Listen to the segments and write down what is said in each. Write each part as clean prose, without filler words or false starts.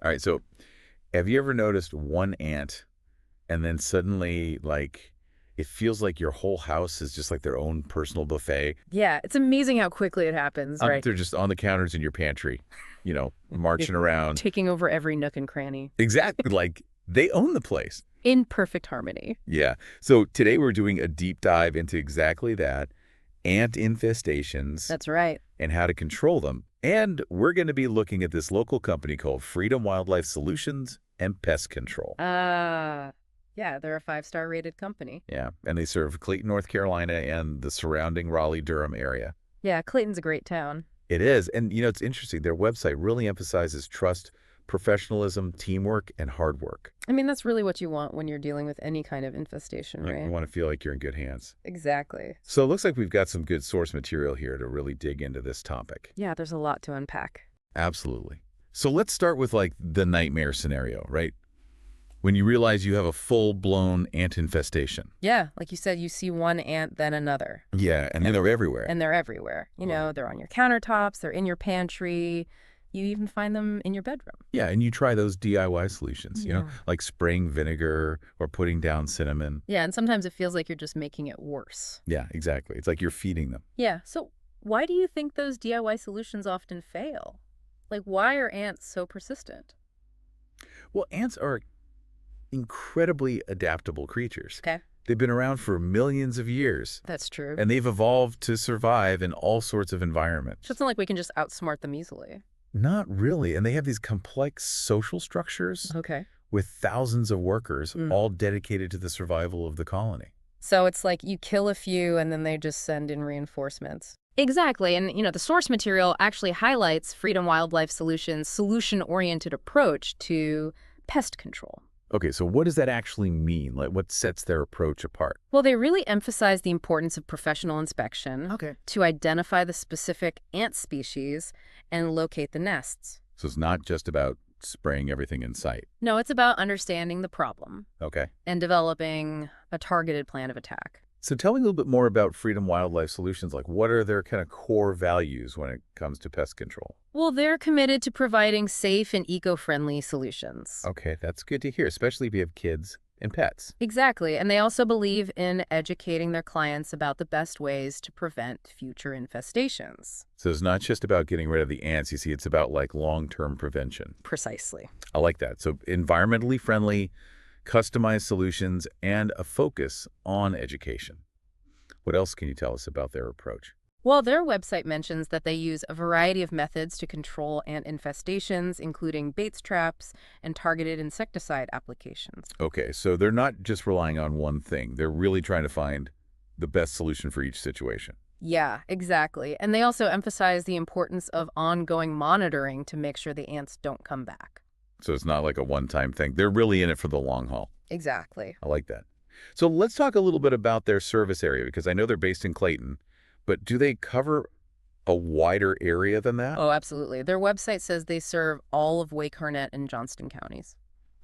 All right, so have you ever noticed one ant and then suddenly, like, it feels like your whole house is just like their own personal buffet? Yeah, it's amazing how quickly it happens, right? They're just on the counters in your pantry, marching around. Taking over every nook and cranny Exactly, like they own the place. in perfect harmony. Yeah. So today we're doing a deep dive into exactly that, ant infestations That's right. and how to control them. And we're going to be looking at this local company called Freedom Wildlife Solutions and Pest Control. Yeah, they're a 5-star rated company. Yeah, and they serve Clayton, North Carolina and the surrounding Raleigh-Durham area. Yeah, Clayton's a great town. It is. And, it's interesting. Their website really emphasizes trust, professionalism, teamwork, and hard work. I mean, that's really what you want when you're dealing with any kind of infestation, right? You want to feel like you're in good hands. Exactly. So it looks like we've got some good source material here to really dig into this topic. Yeah, there's a lot to unpack. Absolutely. So let's start with like the nightmare scenario, right? When you realize you have a full-blown ant infestation. Yeah, like you said, you see one ant, then another. Yeah, and they're everywhere. And they're everywhere. They're on your countertops, they're in your pantry. You even find them in your bedroom. Yeah, and you try those DIY solutions, Yeah. like spraying vinegar or putting down cinnamon. Yeah, and sometimes it feels like you're just making it worse. Yeah, exactly. It's like you're feeding them. Yeah, so why do you think those DIY solutions often fail? Like, why are ants so persistent? Well, ants are incredibly adaptable creatures. Okay. They've been around for millions of years, That's true. and they've evolved to survive in all sorts of environments. So it's not like we can just outsmart them easily. Not really. And they have these complex social structures Okay. with thousands of workers Mm. all dedicated to the survival of the colony. So it's like you kill a few and then they just send in reinforcements. Exactly. And, the source material actually highlights Freedom Wildlife Solutions' solution-oriented approach to pest control. Okay, so what does that actually mean? Like, what sets their approach apart? Well, they really emphasize the importance of professional inspection to identify the specific ant species and locate the nests. So it's not just about spraying everything in sight. No, it's about understanding the problem Okay. and developing a targeted plan of attack. So tell me a little bit more about Freedom Wildlife Solutions. Like, what are their kind of core values when it comes to pest control? Well, they're committed to providing safe and eco-friendly solutions. Okay, that's good to hear, especially if you have kids and pets. Exactly. And they also believe in educating their clients about the best ways to prevent future infestations. So it's not just about getting rid of the ants. You see, it's about like long-term prevention. Precisely. I like that. So environmentally friendly, customized solutions, and a focus on education. What else can you tell us about their approach? Well, their website mentions that they use a variety of methods to control ant infestations, including baits traps and targeted insecticide applications. Okay, so they're not just relying on one thing. They're really trying to find the best solution for each situation. Yeah, exactly. And they also emphasize the importance of ongoing monitoring to make sure the ants don't come back. So it's not like a one-time thing. They're really in it for the long haul. Exactly. I like that. So let's talk a little bit about their service area, because I know they're based in Clayton, but do they cover a wider area than that? Oh, absolutely. Their website says they serve all of Wake, Harnett, and Johnston counties.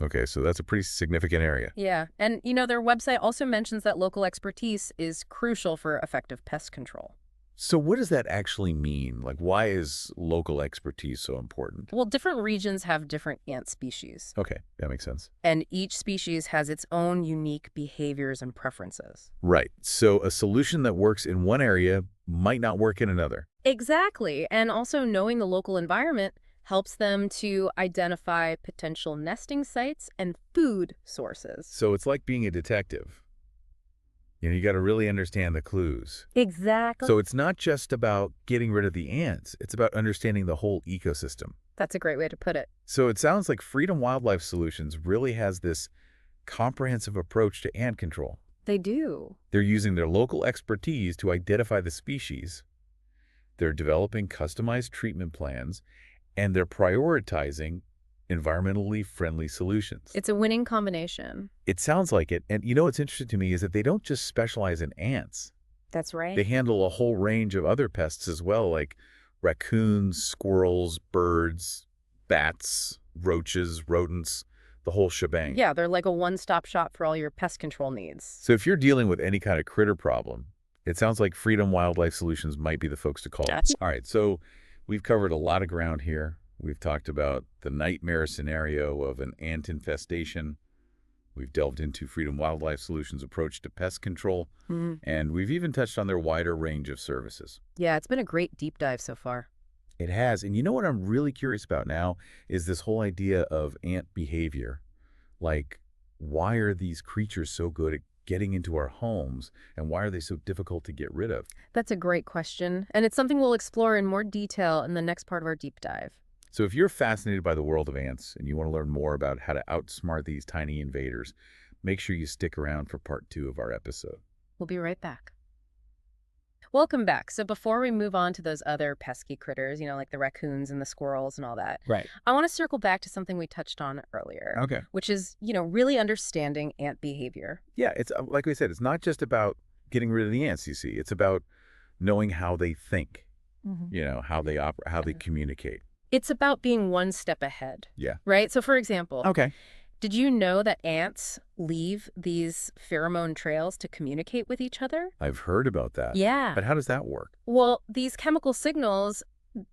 Okay, so that's a pretty significant area. Yeah. And, their website also mentions that local expertise is crucial for effective pest control. So what does that actually mean? Like, why is local expertise so important? Well, different regions have different ant species, Okay, that makes sense. and each species has its own unique behaviors and preferences. Right. So a solution that works in one area might not work in another. Exactly. And also knowing the local environment helps them to identify potential nesting sites and food sources. So it's like being a detective. You got to really understand the clues. Exactly. So it's not just about getting rid of the ants. It's about understanding the whole ecosystem. That's a great way to put it. So it sounds like Freedom Wildlife Solutions really has this comprehensive approach to ant control. They do. They're using their local expertise to identify the species. They're developing customized treatment plans, and they're prioritizing environmentally friendly solutions. It's a winning combination. It sounds like it. And what's interesting to me is that they don't just specialize in ants. That's right. They handle a whole range of other pests as well, like raccoons, squirrels, birds, bats, roaches, rodents, the whole shebang. Yeah, they're like a one-stop shop for all your pest control needs. So if you're dealing with any kind of critter problem, it sounds like Freedom Wildlife Solutions might be the folks to call. Yes. All right, so we've covered a lot of ground here. We've talked about the nightmare scenario of an ant infestation. We've delved into Freedom Wildlife Solutions' approach to pest control, and we've even touched on their wider range of services. Yeah, it's been a great deep dive so far. It has. And you know what I'm really curious about now is this whole idea of ant behavior. Like, why are these creatures so good at getting into our homes, and why are they so difficult to get rid of? That's a great question, and it's something we'll explore in more detail in the next part of our deep dive. So if you're fascinated by the world of ants and you want to learn more about how to outsmart these tiny invaders, make sure you stick around for part 2 of our episode. We'll be right back. Welcome back. So before we move on to those other pesky critters, like the raccoons and the squirrels and all that, Right. I want to circle back to something we touched on earlier. Okay. Which is, really understanding ant behavior. Yeah, it's like we said, it's not just about getting rid of the ants, you see. It's about knowing how they think, how they operate, how they communicate. It's about being one step ahead. Yeah. Right? So for example, Okay. did you know that ants leave these pheromone trails to communicate with each other? I've heard about that. Yeah. But how does that work? Well, these chemical signals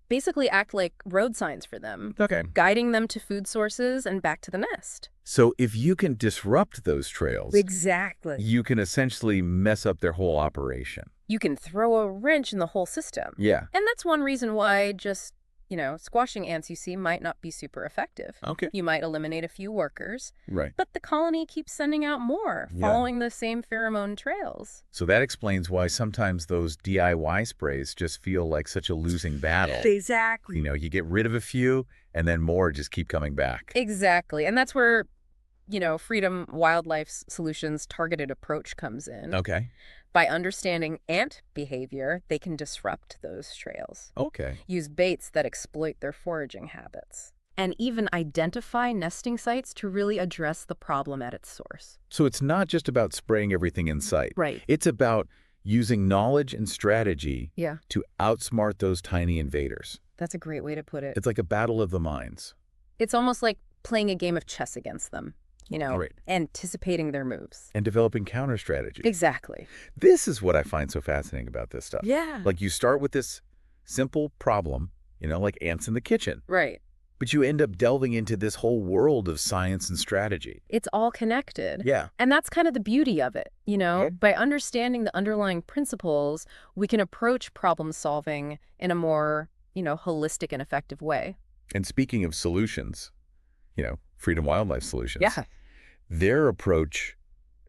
basically act like road signs for them, Okay. guiding them to food sources and back to the nest. So if you can disrupt those trails, Exactly. you can essentially mess up their whole operation. You can throw a wrench in the whole system. Yeah. And that's one reason why just squashing ants, you see, might not be super effective. Okay. You might eliminate a few workers, Right. but the colony keeps sending out more, following the same pheromone trails. So that explains why sometimes those DIY sprays just feel like such a losing battle. Exactly. You get rid of a few, and then more just keep coming back. Exactly. And that's where, Freedom Wildlife Solutions' targeted approach comes in. Okay. By understanding ant behavior, they can disrupt those trails. Okay. Use baits that exploit their foraging habits, and even identify nesting sites to really address the problem at its source. So it's not just about spraying everything in sight. Right. It's about using knowledge and strategy to outsmart those tiny invaders. That's a great way to put it. It's like a battle of the minds. It's almost like playing a game of chess against them, Right. anticipating their moves. And developing counter strategies. Exactly. This is what I find so fascinating about this stuff. Yeah. Like you start with this simple problem, like ants in the kitchen. Right. But you end up delving into this whole world of science and strategy. It's all connected. Yeah. And that's kind of the beauty of it, By understanding the underlying principles, we can approach problem solving in a more, holistic and effective way. And speaking of solutions, Freedom Wildlife Solutions. Yeah. Their approach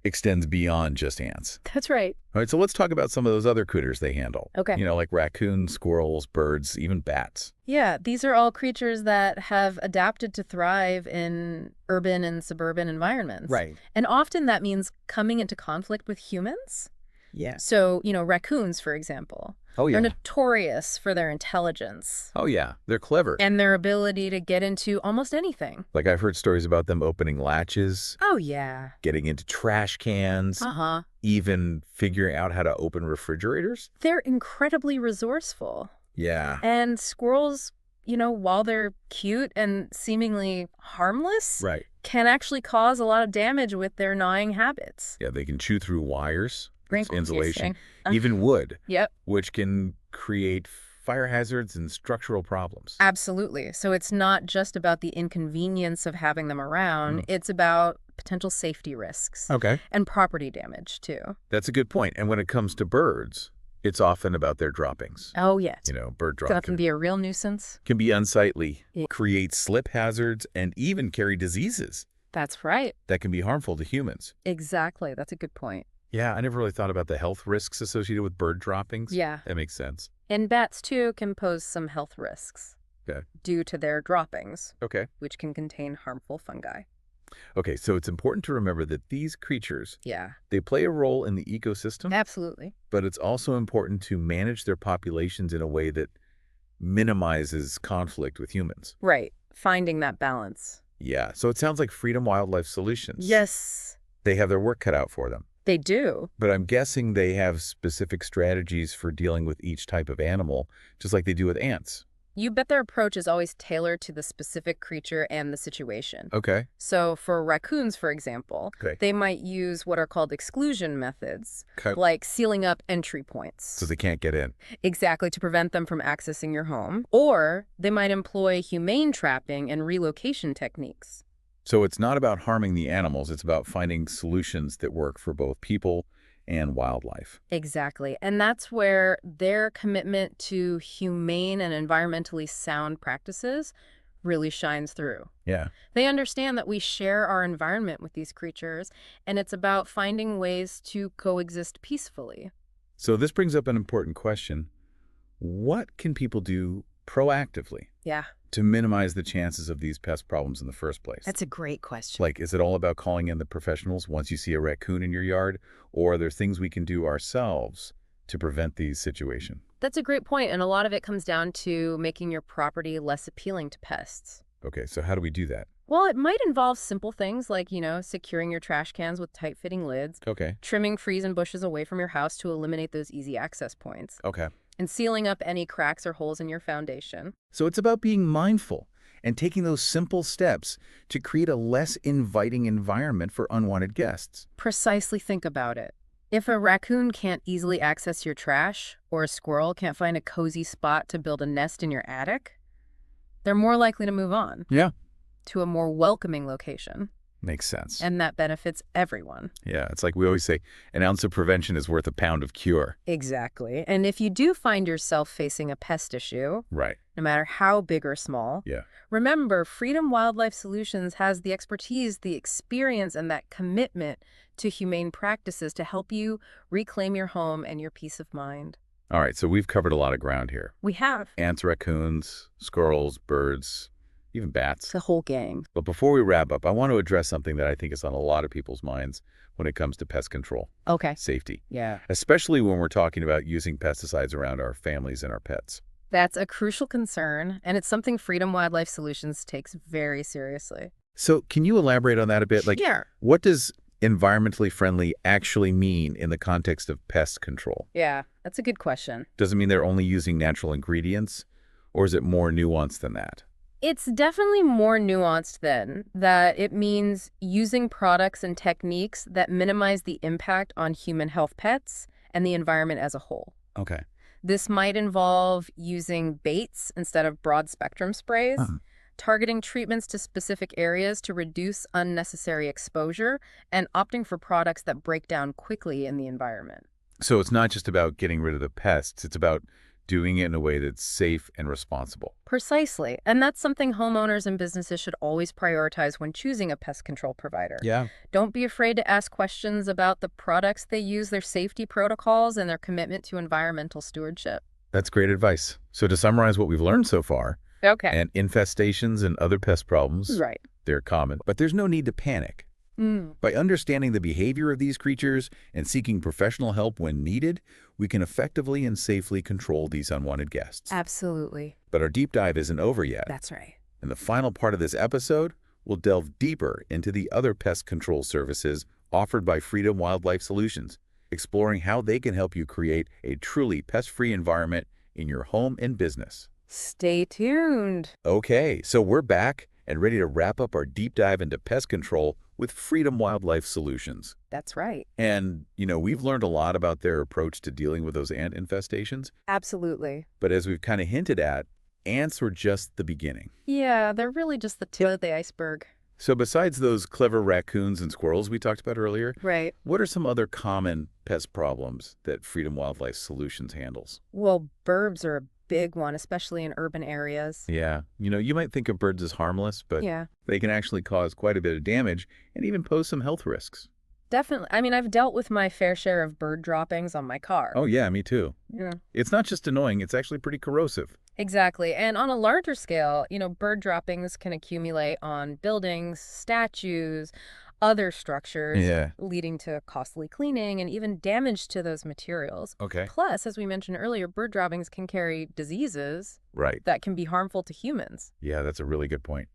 extends beyond just ants. That's right. All right, so let's talk about some of those other critters they handle. Okay. Like raccoons, squirrels, birds, even bats. Yeah, these are all creatures that have adapted to thrive in urban and suburban environments. Right. And often that means coming into conflict with humans. Yeah. So, raccoons, for example, Oh, yeah. are notorious for their intelligence Oh, yeah. They're clever. and their ability to get into almost anything. Like I've heard stories about them opening latches, Oh, yeah. getting into trash cans, Uh-huh. even figuring out how to open refrigerators. They're incredibly resourceful. Yeah. And squirrels, while they're cute and seemingly harmless, Right. can actually cause a lot of damage with their gnawing habits. Yeah, they can chew through wires, Great insulation, kissing. even wood, Yep, which can create fire hazards and structural problems. absolutely. So it's not just about the inconvenience of having them around. It's about potential safety risks Okay. and property damage, too. That's a good point. And when it comes to birds, it's often about their droppings. Oh, yes. Bird Can drop often be a real nuisance. can be unsightly, Yeah. create slip hazards, and even carry diseases That's right. that can be harmful to humans. Exactly. That's a good point. Yeah, I never really thought about the health risks associated with bird droppings. Yeah. That makes sense. And bats, too, can pose some health risks Okay. due to their droppings, Okay. which can contain harmful fungi. Okay, so it's important to remember that these creatures, Yeah, they play a role in the ecosystem, absolutely. but it's also important to manage their populations in a way that minimizes conflict with humans. Right. Finding that balance. Yeah, so it sounds like Freedom Wildlife Solutions. Yes, They have their work cut out for them. they do. But I'm guessing they have specific strategies for dealing with each type of animal, just like they do with ants. You bet their approach is always tailored to the specific creature and the situation. Okay. So for raccoons, for example, Okay. they might use what are called exclusion methods, Okay. like sealing up entry points. So they can't get in. Exactly, to prevent them from accessing your home. Or they might employ humane trapping and relocation techniques. So it's not about harming the animals, it's about finding solutions that work for both people and wildlife. Exactly. And that's where their commitment to humane and environmentally sound practices really shines through. Yeah. They understand that we share our environment with these creatures, and it's about finding ways to coexist peacefully. So this brings up an important question. What can people do proactively Yeah, to minimize the chances of these pest problems in the first place? that's a great question. Like, is it all about calling in the professionals once you see a raccoon in your yard? Or are there things we can do ourselves to prevent these situations? That's a great point, and a lot of it comes down to making your property less appealing to pests. Okay, so how do we do that? Well, it might involve simple things like, securing your trash cans with tight-fitting lids, Okay. trimming trees and bushes away from your house to eliminate those easy access points, Okay. and sealing up any cracks or holes in your foundation. So it's about being mindful and taking those simple steps to create a less inviting environment for unwanted guests. Precisely, think about it. If a raccoon can't easily access your trash, or a squirrel can't find a cozy spot to build a nest in your attic, they're more likely to move on Yeah. to a more welcoming location. Makes sense. And that benefits everyone. Yeah, it's like we always say, an ounce of prevention is worth a pound of cure. Exactly. And if you do find yourself facing a pest issue, Right. no matter how big or small, Yeah. remember, Freedom Wildlife Solutions has the expertise, the experience, and that commitment to humane practices to help you reclaim your home and your peace of mind. All right, so we've covered a lot of ground here. We have Ants, raccoons, squirrels, birds, even bats. the whole gang. But before we wrap up, I want to address something that I think is on a lot of people's minds when it comes to pest control. Okay. Safety. Yeah. Especially when we're talking about using pesticides around our families and our pets. That's a crucial concern, and it's something Freedom Wildlife Solutions takes very seriously. So can you elaborate on that a bit? Like, Sure. what does environmentally friendly actually mean in the context of pest control? Yeah, that's a good question. Does it mean they're only using natural ingredients, or is it more nuanced than that? It's definitely more nuanced than that. It means using products and techniques that minimize the impact on human health, pets, and the environment as a whole. Okay. This might involve using baits instead of broad-spectrum sprays, targeting treatments to specific areas to reduce unnecessary exposure, and opting for products that break down quickly in the environment. So it's not just about getting rid of the pests, it's about doing it in a way that's safe and responsible. Precisely. And that's something homeowners and businesses should always prioritize when choosing a pest control provider. Yeah. Don't be afraid to ask questions about the products they use, their safety protocols, and their commitment to environmental stewardship. That's great advice. So to summarize what we've learned so far, Okay. and infestations and other pest problems, Right. they're common, but there's no need to panic. By understanding the behavior of these creatures and seeking professional help when needed, we can effectively and safely control these unwanted guests. Absolutely. But our deep dive isn't over yet. That's right. In the final part of this episode, we'll delve deeper into the other pest control services offered by Freedom Wildlife Solutions, exploring how they can help you create a truly pest-free environment in your home and business. Stay tuned. Okay, so we're back and ready to wrap up our deep dive into pest control with Freedom Wildlife Solutions. That's right. And, we've learned a lot about their approach to dealing with those ant infestations. Absolutely. But as we've kind of hinted at, ants were just the beginning. Yeah, they're really just the tip of the iceberg. So besides those clever raccoons and squirrels we talked about earlier, Right. what are some other common pest problems that Freedom Wildlife Solutions handles? Well, burbs are a big one, especially in urban areas. Yeah, you might think of birds as harmless, but Yeah, they can actually cause quite a bit of damage and even pose some health risks. definitely. I mean, I've dealt with my fair share of bird droppings on my car. Oh yeah, me too. Yeah. It's not just annoying, it's actually pretty corrosive. Exactly. And on a larger scale, bird droppings can accumulate on buildings, statues, other structures, Yeah. leading to costly cleaning and even damage to those materials. Okay. Plus, as we mentioned earlier, bird droppings can carry diseases Right. that can be harmful to humans. Yeah, that's a really good point.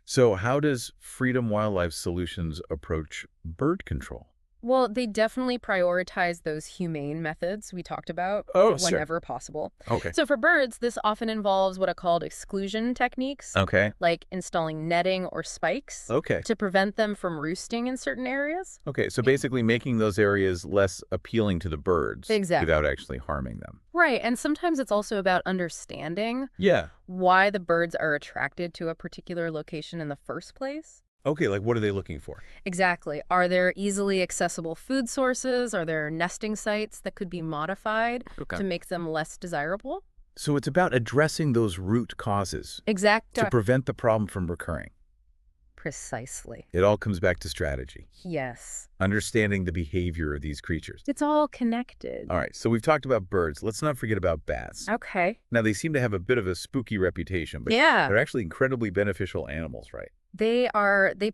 So how does Freedom Wildlife Solutions approach bird control? Well, they definitely prioritize those humane methods we talked about Oh, sure. whenever possible. Okay. So for birds, this often involves what are called exclusion techniques, Okay. like installing netting or spikes Okay. to prevent them from roosting in certain areas. Okay, so basically making those areas less appealing to the birds without Exactly. actually harming them. Right, and sometimes it's also about understanding Yeah. why the birds are attracted to a particular location in the first place. Okay, like what are they looking for? Exactly. Are there easily accessible food sources? Are there nesting sites that could be modified Okay. to make them less desirable? So it's about addressing those root causes to Exactly. prevent the problem from recurring. Precisely. It all comes back to strategy, Yes. understanding the behavior of these creatures. It's all connected. All right, so we've talked about birds. Let's not forget about bats. Okay. Now, they seem to have a bit of a spooky reputation, but Yeah. they're actually incredibly beneficial animals, right? They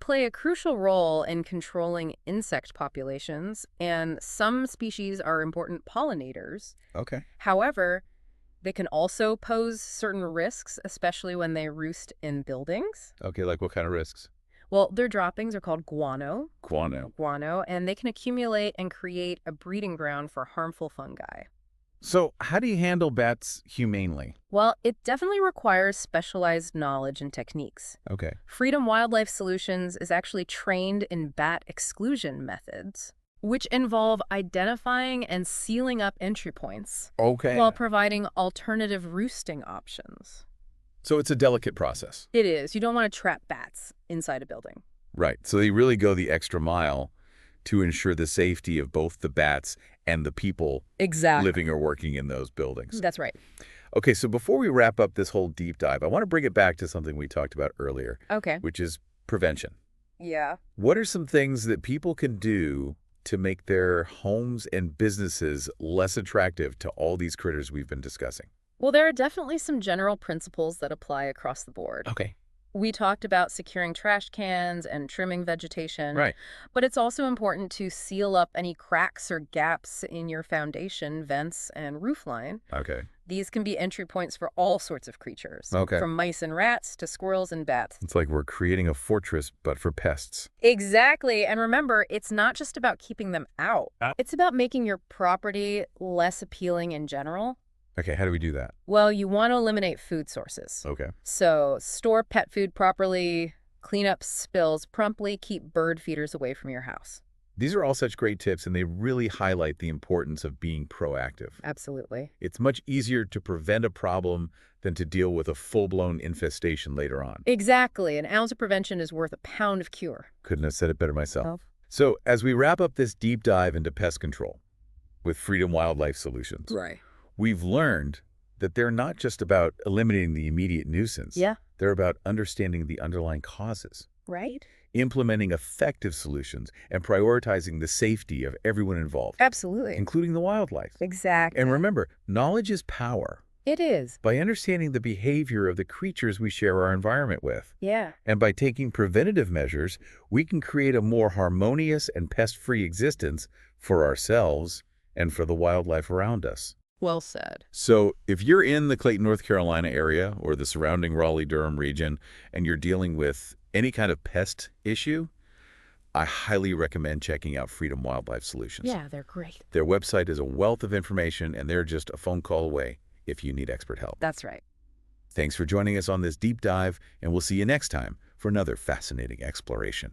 play a crucial role in controlling insect populations, and some species are important pollinators. Okay. However, they can also pose certain risks, especially when they roost in buildings. Okay, like what kind of risks? Well, their droppings are called Guano. and they can accumulate and create a breeding ground for harmful fungi. So how do you handle bats humanely? Well, it definitely requires specialized knowledge and techniques. Okay. Freedom Wildlife Solutions is actually trained in bat exclusion methods, which involve identifying and sealing up entry points Okay. while providing alternative roosting options. So it's a delicate process. It is. You don't want to trap bats inside a building. Right. So they really go the extra mile to ensure the safety of both the bats and the people Exactly. living or working in those buildings. That's right. Okay, so before we wrap up this whole deep dive, I want to bring it back to something we talked about earlier, Okay. which is prevention. Yeah. What are some things that people can do to make their homes and businesses less attractive to all these critters we've been discussing? Well, there are definitely some general principles that apply across the board. Okay. We talked about securing trash cans and trimming vegetation. Right. But it's also important to seal up any cracks or gaps in your foundation, vents, and roofline. Okay. These can be entry points for all sorts of creatures, Okay. from mice and rats to squirrels and bats. It's like we're creating a fortress, but for pests. Exactly. And remember, it's not just about keeping them out. Ah. It's about making your property less appealing in general. Okay, how do we do that? Well, you want to eliminate food sources. Okay. So store pet food properly, clean up spills promptly, keep bird feeders away from your house. These are all such great tips, and they really highlight the importance of being proactive. Absolutely. It's much easier to prevent a problem than to deal with a full-blown infestation later on. Exactly. An ounce of prevention is worth a pound of cure. Couldn't have said it better myself. Oh. So as we wrap up this deep dive into pest control with Freedom Wildlife Solutions, Right. we've learned that they're not just about eliminating the immediate nuisance. Yeah. They're about understanding the underlying causes, Right? implementing effective solutions, and prioritizing the safety of everyone involved, Absolutely. including the wildlife. Exactly. And remember, knowledge is power. It is. By understanding the behavior of the creatures we share our environment with, Yeah. and by taking preventative measures, we can create a more harmonious and pest-free existence for ourselves and for the wildlife around us. Well said. So if you're in the Clayton, North Carolina area or the surrounding Raleigh-Durham region and you're dealing with any kind of pest issue, I highly recommend checking out Freedom Wildlife Solutions. Yeah, they're great. Their website is a wealth of information, and they're just a phone call away if you need expert help. That's right. Thanks for joining us on this deep dive, and we'll see you next time for another fascinating exploration.